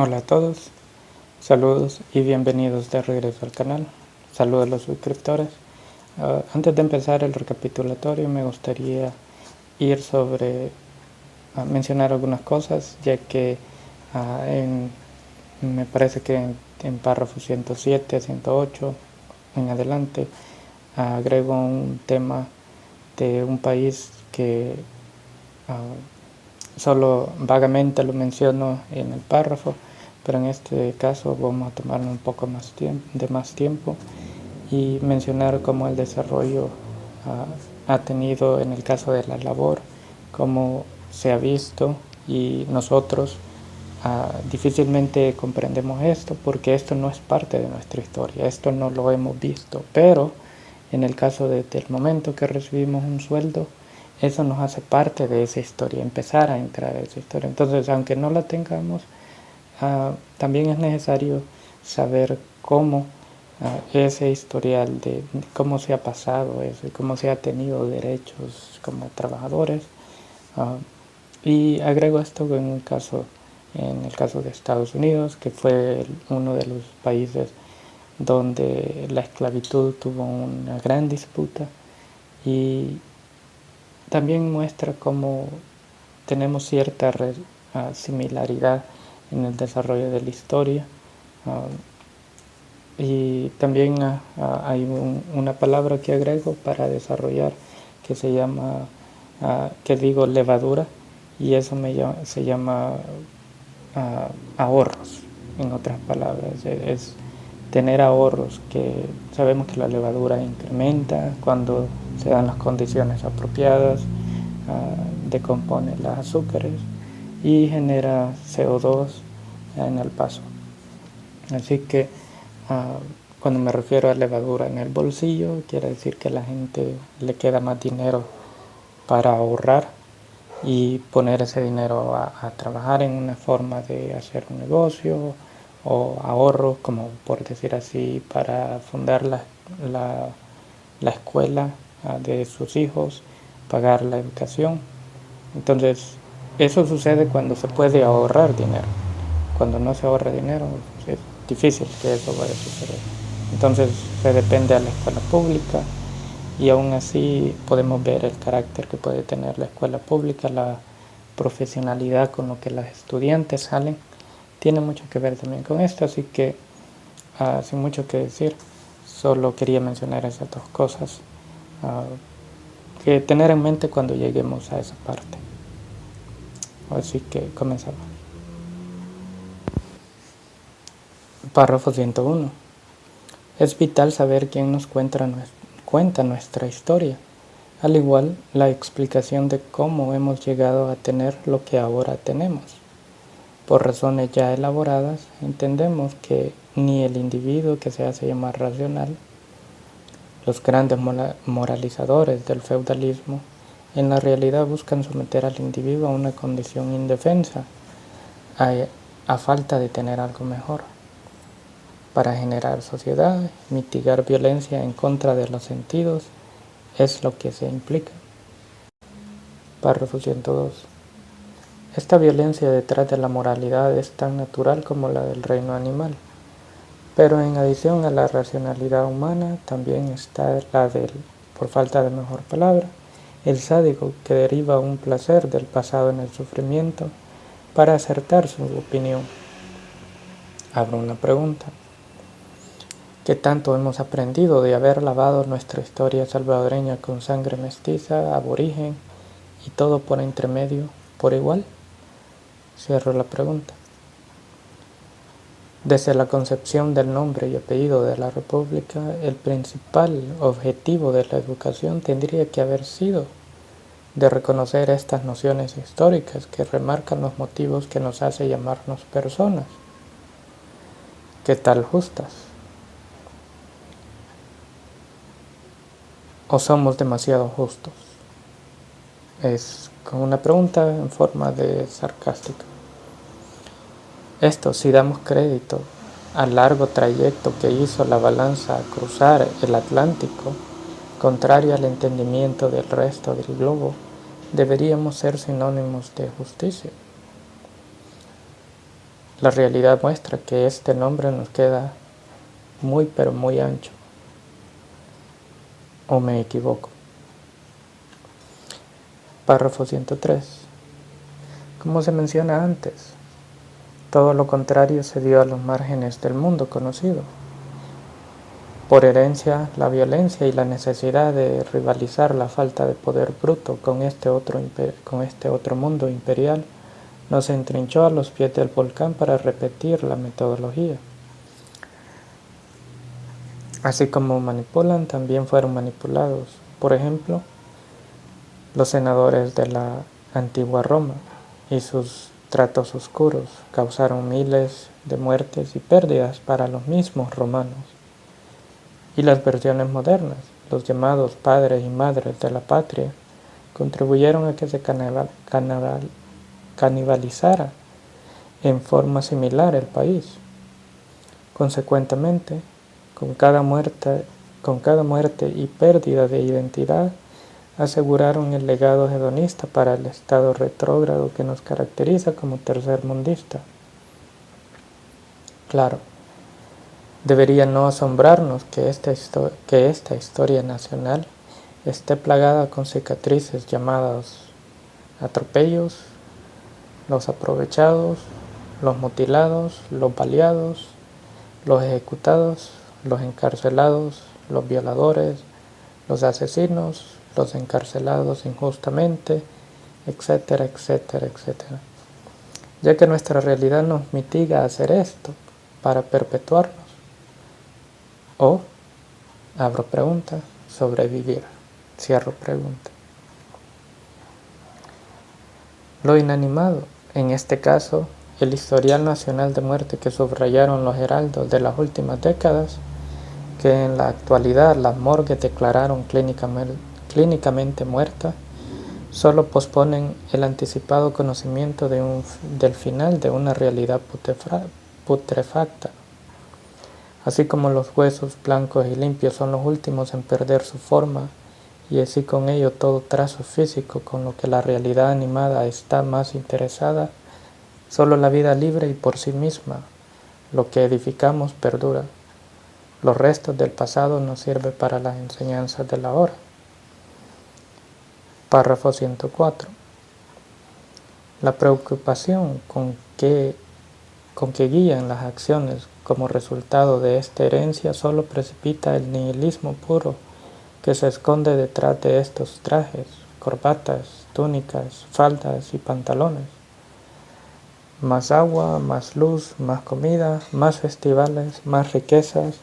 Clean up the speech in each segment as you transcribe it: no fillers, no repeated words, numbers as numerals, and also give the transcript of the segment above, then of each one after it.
Hola a todos, saludos y bienvenidos de regreso al canal. Saludos a los suscriptores. Antes de empezar el recapitulatorio me gustaría ir sobre mencionar algunas cosas, ya que me parece que en párrafo 107 a 108 en adelante agrego un tema de un país que solo vagamente lo menciono en el párrafo, pero en este caso vamos a tomarnos un poco más tiempo y mencionar cómo el desarrollo ha tenido en el caso de la labor, cómo se ha visto, y nosotros difícilmente comprendemos esto porque esto no es parte de nuestra historia, esto no lo hemos visto, pero en el caso del momento que recibimos un sueldo, eso nos hace parte de esa historia, empezar a entrar a esa historia. Entonces, aunque no la tengamos, también es necesario saber cómo ese historial de cómo se ha pasado eso y cómo se ha tenido derechos como trabajadores. Y agrego esto en el caso de Estados Unidos, que fue uno de los países donde la esclavitud tuvo una gran disputa, y también muestra cómo tenemos cierta similaridad en el desarrollo de la historia. Y también hay una palabra que agrego para desarrollar que se llama, que digo levadura, y eso se llama ahorros. En otras palabras, es tener ahorros, que sabemos que la levadura incrementa cuando se dan las condiciones apropiadas, decompone los azúcares y genera CO2 en el paso. Así que cuando me refiero a levadura en el bolsillo, quiere decir que a la gente le queda más dinero para ahorrar y poner ese dinero a trabajar en una forma de hacer un negocio, o ahorro, como por decir así, para fundar la escuela de sus hijos, pagar la educación. Entonces, eso sucede cuando se puede ahorrar dinero. Cuando no se ahorra dinero, es difícil que eso vaya a suceder. Entonces, se depende a la escuela pública, y aún así podemos ver el carácter que puede tener la escuela pública, la profesionalidad con lo que los estudiantes salen, tiene mucho que ver también con esto. Así que sin mucho que decir, solo quería mencionar esas dos cosas que tener en mente cuando lleguemos a esa parte. Así que comenzamos. Párrafo 101. Es vital saber quién nos cuenta nuestra historia, al igual la explicación de cómo hemos llegado a tener lo que ahora tenemos. Por razones ya elaboradas, entendemos que ni el individuo que se hace llamar racional, los grandes moralizadores del feudalismo, en la realidad buscan someter al individuo a una condición indefensa, a falta de tener algo mejor, para generar sociedad, mitigar violencia en contra de los sentidos, es lo que se implica. Párrafo 102. Esta violencia detrás de la moralidad es tan natural como la del reino animal, pero en adición a la racionalidad humana también está la del, por falta de mejor palabra, el sádico, que deriva un placer del pasado en el sufrimiento para acertar su opinión. Abro una pregunta. ¿Qué tanto hemos aprendido de haber lavado nuestra historia salvadoreña con sangre mestiza, aborigen y todo por entremedio, por igual? Cierro la pregunta. Desde la concepción del nombre y apellido de la República, el principal objetivo de la educación tendría que haber sido de reconocer estas nociones históricas que remarcan los motivos que nos hace llamarnos personas. ¿Qué tal justas? ¿O somos demasiado justos? Es como una pregunta en forma de sarcástica. Esto si damos crédito al largo trayecto que hizo la balanza a cruzar el Atlántico, contrario al entendimiento del resto del globo, deberíamos ser sinónimos de justicia. La realidad muestra que este nombre nos queda muy pero muy ancho. ¿O me equivoco? Párrafo 103. Como se menciona antes, todo lo contrario se dio a los márgenes del mundo conocido. Por herencia, la violencia y la necesidad de rivalizar la falta de poder bruto con este otro mundo imperial nos entrinchó a los pies del volcán para repetir la metodología. Así como manipulan, también fueron manipulados. Por ejemplo, los senadores de la antigua Roma y sus tratos oscuros causaron miles de muertes y pérdidas para los mismos romanos. Y las versiones modernas, los llamados padres y madres de la patria, contribuyeron a que se canibalizara en forma similar el país. Consecuentemente, con cada muerte y pérdida de identidad, aseguraron el legado hedonista para el estado retrógrado que nos caracteriza como tercermundista. Claro, debería no asombrarnos que esta historia nacional esté plagada con cicatrices llamadas atropellos, los aprovechados, los mutilados, los baleados, los ejecutados, los encarcelados, los violadores, los asesinos, los encarcelados injustamente, etcétera, etcétera, etcétera. Ya que nuestra realidad nos mitiga a hacer esto para perpetuarnos. O, abro pregunta, sobrevivir. Cierro pregunta. Lo inanimado, en este caso, el historial nacional de muerte que subrayaron los heraldos de las últimas décadas, que en la actualidad las morgues declararon clínicamente muerta, solo posponen el anticipado conocimiento del final de una realidad putrefacta. Así como los huesos blancos y limpios son los últimos en perder su forma, y así con ello todo trazo físico con lo que la realidad animada está más interesada, solo la vida libre y por sí misma, lo que edificamos perdura. Los restos del pasado nos sirven para las enseñanzas del ahora. Párrafo 104. La preocupación con que guían las acciones como resultado de esta herencia solo precipita el nihilismo puro que se esconde detrás de estos trajes, corbatas, túnicas, faldas y pantalones. Más agua, más luz, más comida, más festivales, más riquezas,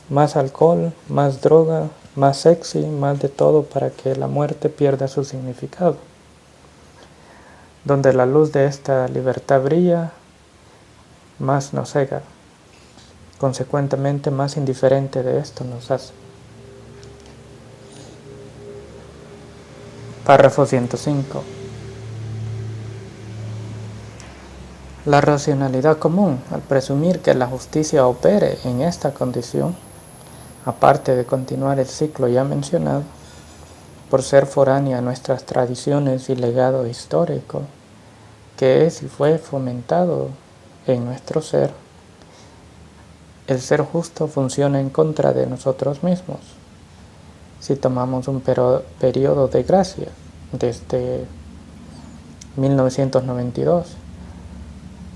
más alcohol, más droga, más sexy, más de todo para que la muerte pierda su significado. Donde la luz de esta libertad brilla, más nos cega. Consecuentemente, más indiferente de esto nos hace. Párrafo 105. La racionalidad común, al presumir que la justicia opere en esta condición, aparte de continuar el ciclo ya mencionado, por ser foránea a nuestras tradiciones y legado histórico, que es y fue fomentado en nuestro ser, el ser justo funciona en contra de nosotros mismos. Si tomamos un periodo de gracia desde 1992,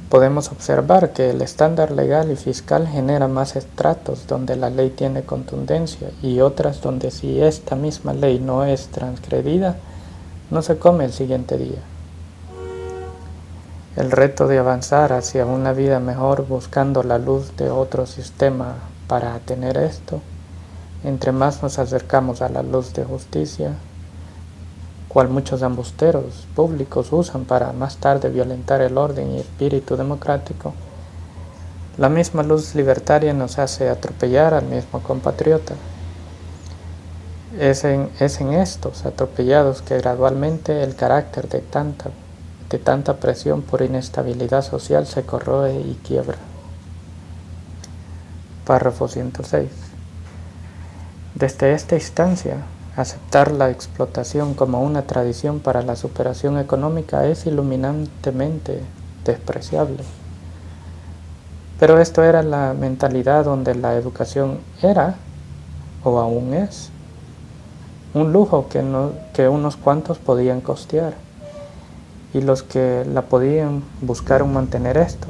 podemos observar que el estándar legal y fiscal genera más estratos donde la ley tiene contundencia y otras donde si esta misma ley no es transgredida, no se come el siguiente día. El reto de avanzar hacia una vida mejor buscando la luz de otro sistema para tener esto, entre más nos acercamos a la luz de justicia, cual muchos embusteros públicos usan para más tarde violentar el orden y espíritu democrático, la misma luz libertaria nos hace atropellar al mismo compatriota. Es en estos atropellados que gradualmente el carácter de tanta presión por inestabilidad social se corroe y quiebra. Párrafo 106. Desde esta instancia, aceptar la explotación como una tradición para la superación económica es iluminantemente despreciable. Pero esto era la mentalidad donde la educación era, o aún es, un lujo que unos cuantos podían costear, y los que la podían buscaron mantener esto.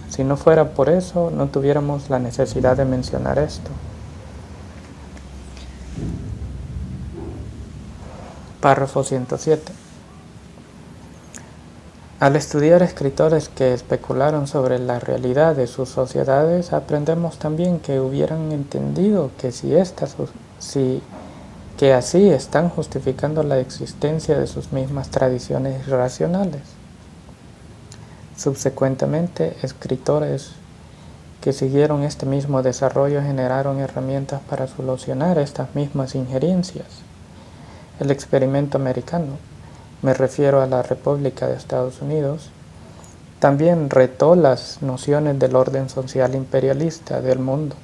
Si no fuera por eso, no tuviéramos la necesidad de mencionar esto. Párrafo 107. Al estudiar escritores que especularon sobre la realidad de sus sociedades, aprendemos también que hubieran entendido que que así están justificando la existencia de sus mismas tradiciones irracionales. Subsecuentemente, escritores que siguieron este mismo desarrollo generaron herramientas para solucionar estas mismas injerencias. El experimento americano, me refiero a la República de Estados Unidos, también retó las nociones del orden social imperialista del mundo,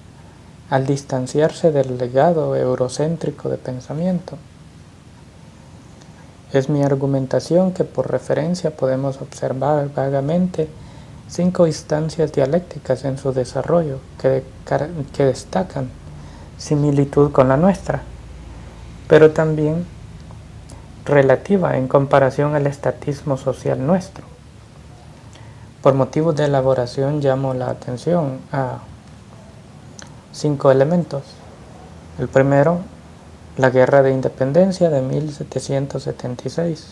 al distanciarse del legado eurocéntrico de pensamiento. Es mi argumentación que por referencia podemos observar vagamente 5 instancias dialécticas en su desarrollo que destacan similitud con la nuestra, pero también relativa en comparación al estatismo social nuestro. Por motivos de elaboración llamo la atención a 5 elementos. El primero, la Guerra de Independencia de 1776.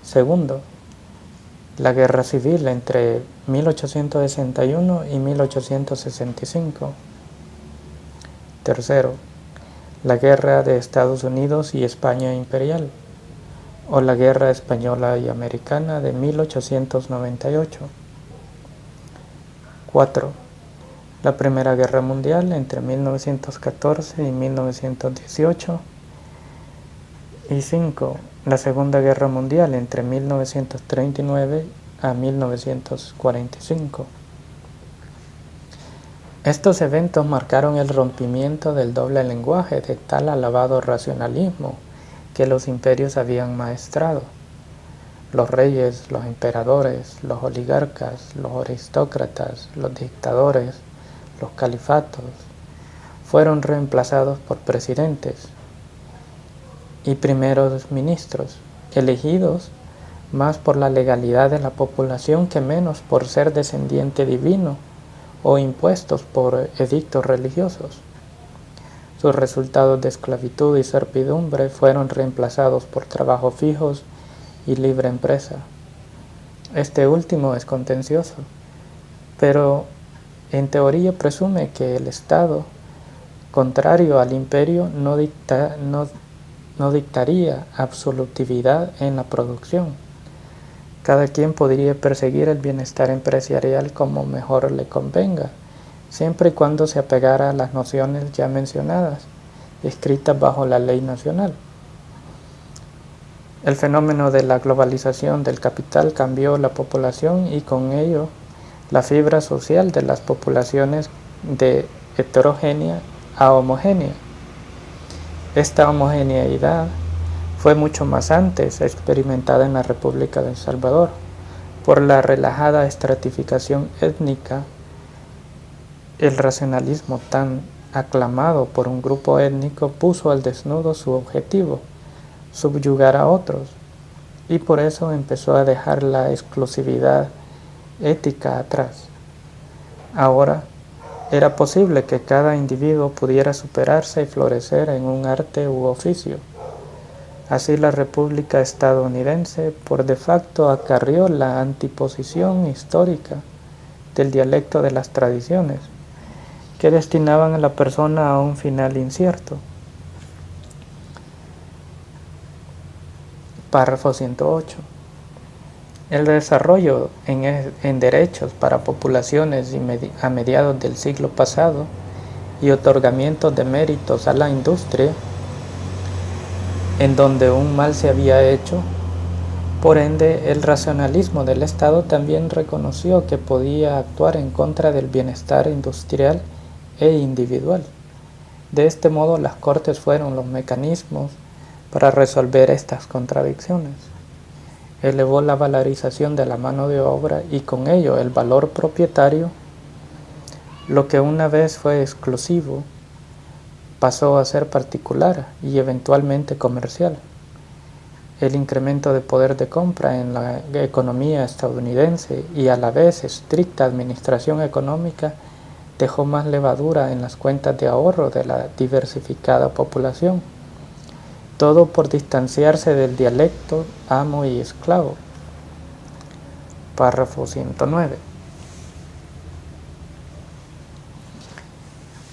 Segundo, la Guerra Civil entre 1861 y 1865. Tercero, la Guerra de Estados Unidos y España Imperial, o la Guerra Española y Americana de 1898. 4. La Primera Guerra Mundial entre 1914 y 1918. Y 5. La Segunda Guerra Mundial entre 1939 a 1945. Estos eventos marcaron el rompimiento del doble lenguaje de tal alabado racionalismo que los imperios habían maestrado. Los reyes, los emperadores, los oligarcas, los aristócratas, los dictadores, los califatos, fueron reemplazados por presidentes y primeros ministros, elegidos más por la legalidad de la población que menos por ser descendiente divino o impuestos por edictos religiosos. Sus resultados de esclavitud y servidumbre fueron reemplazados por trabajos fijos y libre empresa. Este último es contencioso, pero en teoría presume que el Estado, contrario al imperio, no dictaría absolutividad en la producción. Cada quien podría perseguir el bienestar empresarial como mejor le convenga, siempre y cuando se apegara a las nociones ya mencionadas, escritas bajo la ley nacional. El fenómeno de la globalización del capital cambió la población y con ello la fibra social de las poblaciones de heterogénea a homogénea. Esta homogeneidad fue mucho más antes experimentada en la República de El Salvador, por la relajada estratificación étnica. El racionalismo tan aclamado por un grupo étnico puso al desnudo su objetivo, subyugar a otros, y por eso empezó a dejar la exclusividad ética atrás. Ahora era posible que cada individuo pudiera superarse y florecer en un arte u oficio. Así la República estadounidense por de facto acarrió la antiposición histórica del dialecto de las tradiciones, que destinaban a la persona a un final incierto. Párrafo 108. El desarrollo en derechos para poblaciones a mediados del siglo pasado y otorgamiento de méritos a la industria, en donde un mal se había hecho. Por ende, el racionalismo del Estado también reconoció que podía actuar en contra del bienestar industrial e individual. De este modo, las Cortes fueron los mecanismos para resolver estas contradicciones. Elevó la valorización de la mano de obra y con ello el valor propietario Lo que una vez fue exclusivo pasó a ser particular y eventualmente comercial. El incremento de poder de compra en la economía estadounidense y a la vez estricta administración económica dejó más levadura en las cuentas de ahorro de la diversificada población. Todo por distanciarse del dialecto amo y esclavo. Párrafo 109.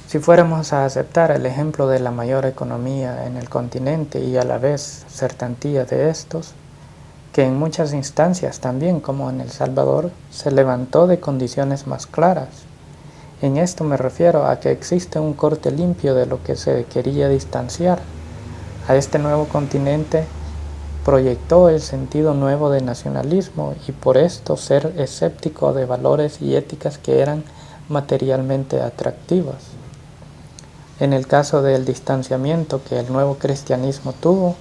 Si fuéramos a aceptar el ejemplo de la mayor economía en el continente y a la vez certantía de estos, que en muchas instancias también como en El Salvador se levantó de condiciones más claras. En esto me refiero a que existe un corte limpio de lo que se quería distanciar. A este nuevo continente proyectó el sentido nuevo de nacionalismo y por esto ser escéptico de valores y éticas que eran materialmente atractivas. En el caso del distanciamiento que el nuevo cristianismo tuvo,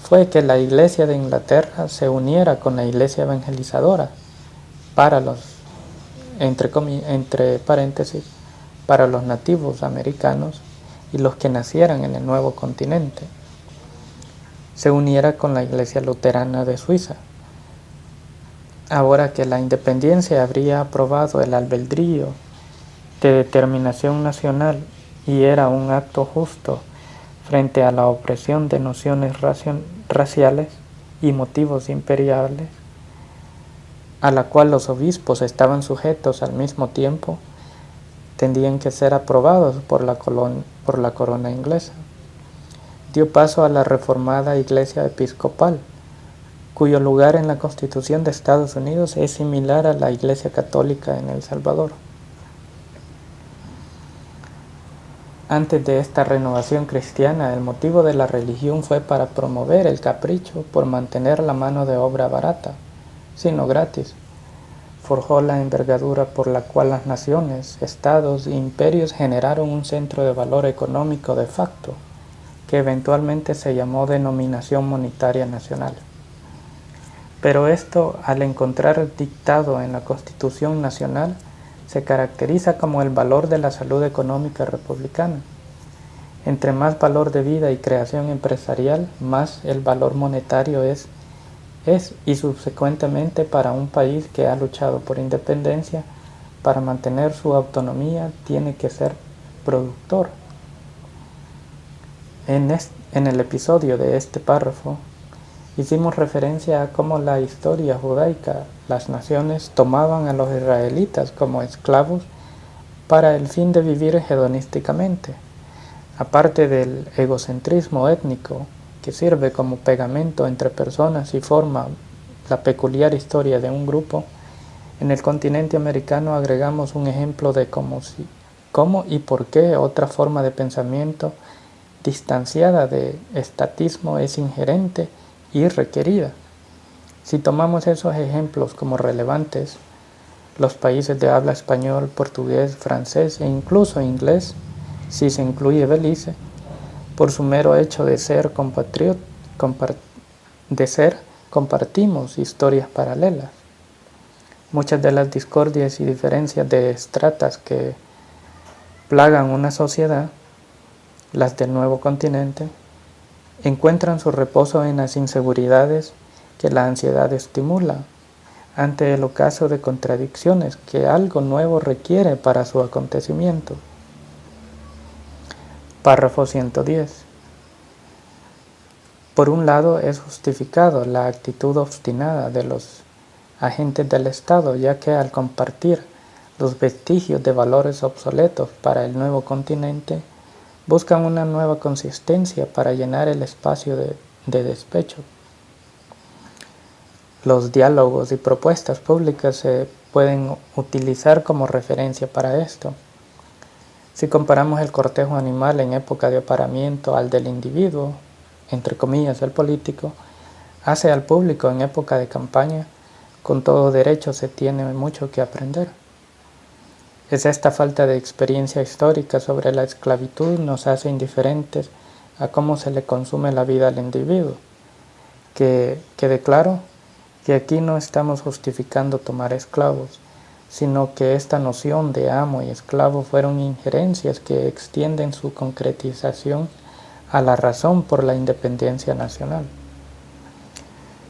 fue que la Iglesia de Inglaterra se uniera con la Iglesia evangelizadora para los, entre paréntesis, para los nativos americanos y los que nacieran en el nuevo continente. Se uniera con la Iglesia luterana de Suiza. Ahora que la independencia habría aprobado el albedrío de determinación nacional y era un acto justo frente a la opresión de nociones raciales y motivos imperiales, a la cual los obispos estaban sujetos al mismo tiempo, tendrían que ser aprobados por la corona inglesa. Dio paso a la reformada Iglesia Episcopal, cuyo lugar en la Constitución de Estados Unidos es similar a la Iglesia Católica en El Salvador. Antes de esta renovación cristiana, el motivo de la religión fue para promover el capricho por mantener la mano de obra barata, sino gratis. Forjó la envergadura por la cual las naciones, estados e imperios generaron un centro de valor económico de facto, que eventualmente se llamó denominación monetaria nacional. Pero esto, al encontrar dictado en la Constitución Nacional, se caracteriza como el valor de la salud económica republicana. Entre más valor de vida y creación empresarial, más el valor monetario es y subsecuentemente para un país que ha luchado por independencia, para mantener su autonomía, tiene que ser productor. En el episodio de este párrafo, hicimos referencia a cómo la historia judaica, las naciones tomaban a los israelitas como esclavos para el fin de vivir hedonísticamente. Aparte del egocentrismo étnico que sirve como pegamento entre personas y forma la peculiar historia de un grupo, en el continente americano agregamos un ejemplo de cómo y por qué otra forma de pensamiento distanciada de estatismo es inherente y requerida. Si tomamos esos ejemplos como relevantes, los países de habla español, portugués, francés e incluso inglés, si se incluye Belice, por su mero hecho de ser compartimos historias paralelas. Muchas de las discordias y diferencias de estratas que plagan una sociedad, las del nuevo continente, encuentran su reposo en las inseguridades que la ansiedad estimula, ante el ocaso de contradicciones que algo nuevo requiere para su acontecimiento. Párrafo 110. Por un lado es justificado la actitud obstinada de los agentes del Estado, ya que al compartir los vestigios de valores obsoletos para el nuevo continente, buscan una nueva consistencia para llenar el espacio de despecho. Los diálogos y propuestas públicas se pueden utilizar como referencia para esto. Si comparamos el cortejo animal en época de apareamiento al del individuo, entre comillas el político, hace al público en época de campaña, con todo derecho se tiene mucho que aprender. Es esta falta de experiencia histórica sobre la esclavitud nos hace indiferentes a cómo se le consume la vida al individuo. Que quede claro que aquí no estamos justificando tomar esclavos, sino que esta noción de amo y esclavo fueron injerencias que extienden su concretización a la razón por la independencia nacional.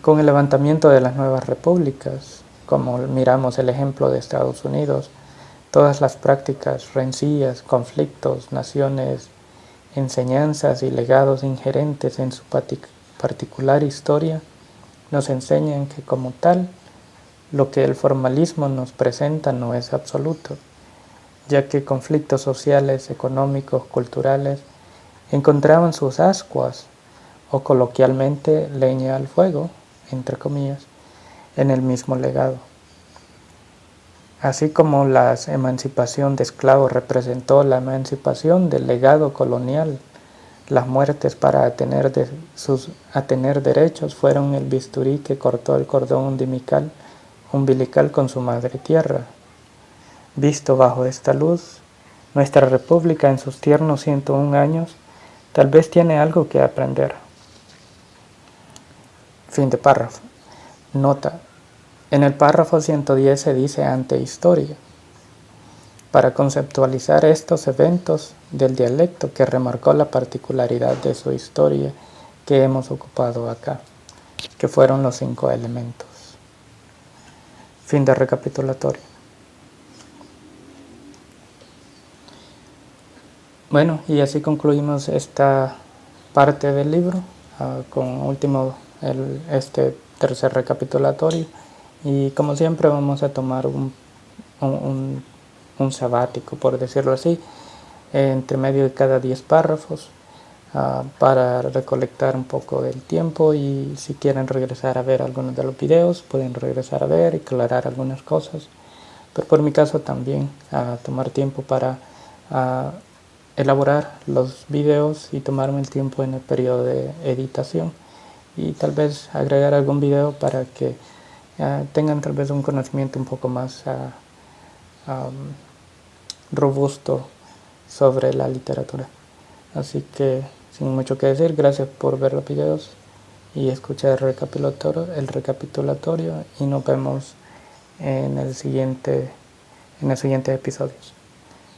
Con el levantamiento de las nuevas repúblicas, como miramos el ejemplo de Estados Unidos, todas las prácticas, rencillas, conflictos, naciones, enseñanzas y legados inherentes en su particular historia nos enseñan que como tal, lo que el formalismo nos presenta no es absoluto, ya que conflictos sociales, económicos, culturales encontraban sus ascuas, o coloquialmente leña al fuego, entre comillas, en el mismo legado. Así como la emancipación de esclavos representó la emancipación del legado colonial, las muertes para atener derechos fueron el bisturí que cortó el cordón umbilical con su madre tierra. Visto bajo esta luz, nuestra república en sus tiernos 101 años tal vez tiene algo que aprender. Fin de párrafo. Nota. En el párrafo 110 se dice antehistoria, para conceptualizar estos eventos del dialecto que remarcó la particularidad de su historia que hemos ocupado acá, que fueron los 5 elementos. Fin de recapitulatorio. Bueno, y así concluimos esta parte del libro, con último este tercer recapitulatorio. Y como siempre vamos a tomar un sabático, por decirlo así, entre medio de cada 10 párrafos, para recolectar un poco del tiempo, y si quieren regresar a ver algunos de los videos, pueden regresar a ver y aclarar algunas cosas. Pero por mi caso también tomar tiempo para elaborar los videos y tomarme el tiempo en el periodo de editación, y tal vez agregar algún video para que tengan tal vez un conocimiento un poco más robusto sobre la literatura. Así que sin mucho que decir, gracias por ver los videos y escuchar el recapitulatorio, y nos vemos en el siguiente episodio.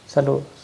Saludos.